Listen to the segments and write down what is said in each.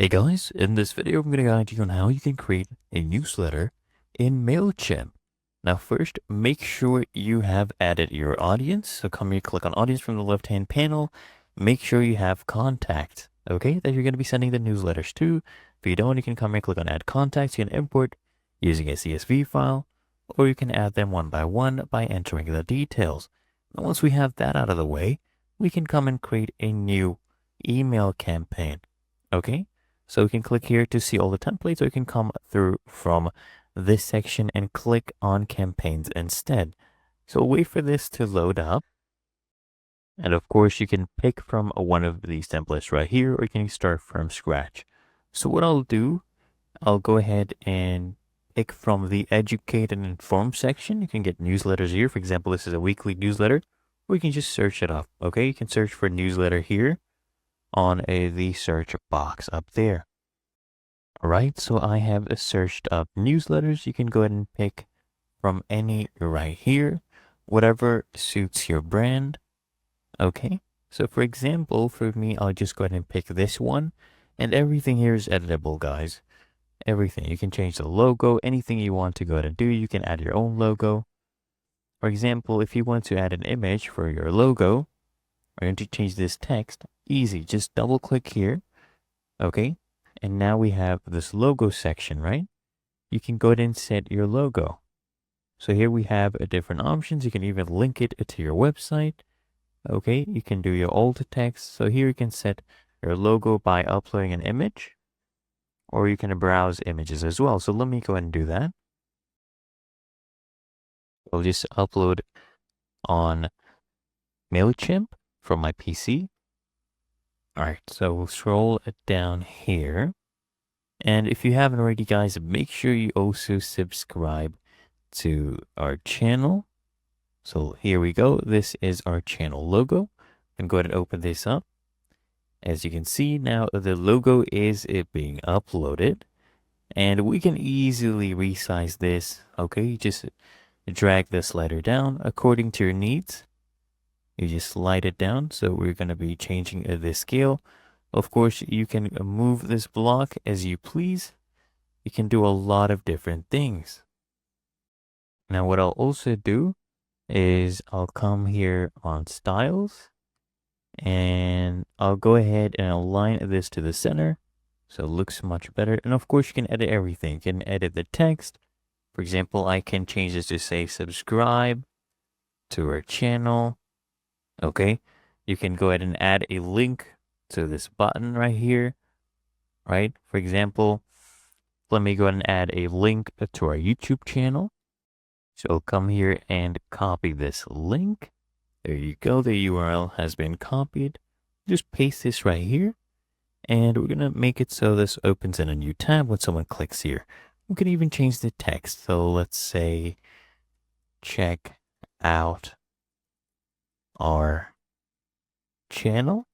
Hey guys, in this video I'm going to guide you on how you can create a newsletter in Mailchimp. Now first, make sure you have added your audience. So come here, click on audience from the left hand panel. Make sure you have contacts, okay, that you're going to be sending the newsletters to. If you don't, you can come here, click on add contacts. You can import using a CSV file, or you can add them one by entering the details. Now once we have that out of the way, we can come and create a new email campaign, okay? So we can click here to see all the templates, or you can come through from this section and click on campaigns instead. So wait for this to load up. And of course, you can pick from one of these templates right here, or you can start from scratch. So what I'll do, I'll go ahead and pick from the educate and inform section. You can get newsletters here. For example, this is a weekly newsletter, or you can just search it up. Okay, you can search for newsletter here on the search box up there. All right, so I have searched up newsletters. You can go ahead and pick from any right here, whatever suits your brand. Okay, so for example, for me, I'll just go ahead and pick this one, and everything here is editable, guys. Everything. You can change the logo, anything you want to go ahead and do. You can add your own logo. For example, if you want to add an image for your logo, or you want to change this text, easy. Just double click here. Okay. And now we have this logo section, right? You can go ahead and set your logo. So here we have different options. You can even link it to your website. Okay. You can do your alt text. So here you can set your logo by uploading an image, or you can browse images as well. So let me go ahead and do that. I'll just upload on Mailchimp from my PC. All right, so we'll scroll it down here. And if you haven't already, guys, make sure you also subscribe to our channel. So here we go. This is our channel logo. And go ahead and open this up. As you can see now, the logo is being uploaded. And we can easily resize this. Okay, just drag the slider down according to your needs. You just slide it down. So we're going to be changing the scale. Of course, you can move this block as you please. You can do a lot of different things. Now, what I'll also do is I'll come here on styles, and I'll go ahead and align this to the center. So it looks much better. And of course, you can edit everything. You can edit the text. For example, I can change this to say subscribe to our channel. Okay. You can go ahead and add a link to this button right here, right? For example, let me go ahead and add a link to our YouTube channel. So I'll come here and copy this link. There you go. The URL has been copied. Just paste this right here. And we're going to make it so this opens in a new tab when someone clicks here. We can even change the text. So let's say, check out our channel.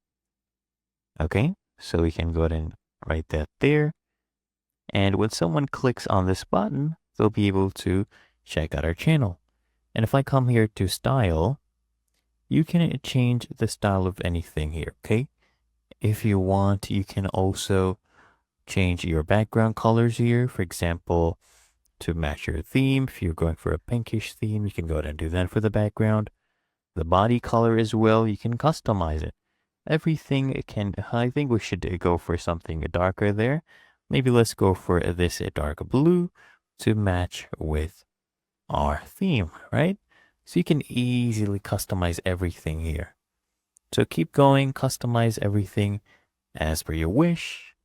Okay, so we can go ahead and write that there. And when someone clicks on this button, they'll be able to check out our channel. And if I come here to style, you can change the style of anything here, okay? If you want, you can also change your background colors here. For example, to match your theme. If you're going for a pinkish theme, you can go ahead and do that for the background. The body color as well, you can customize it. Everything can, I think we should go for something darker there. Maybe let's go for this dark blue to match with our theme, right? So you can easily customize everything here. So keep going, customize everything as per your wish.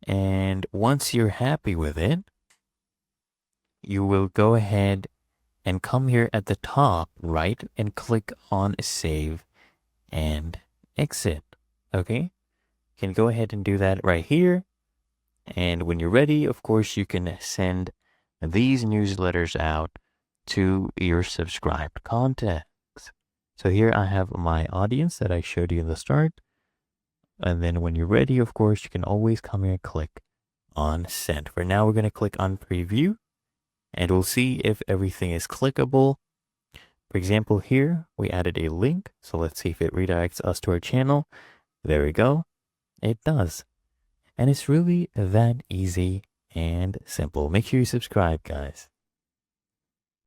And once you're happy with it, you will go ahead and come here at the top, right, and click on save and exit. Okay, you can go ahead and do that right here. And when you're ready, of course, you can send these newsletters out to your subscribed contacts. So here I have my audience that I showed you in the start. And then when you're ready, of course, you can always come here and click on send. For now, we're going to click on preview, and we'll see if everything is clickable. For example, here we added a link. So let's see if it redirects us to our channel. There we go. It does. And it's really that easy and simple. Make sure you subscribe, guys.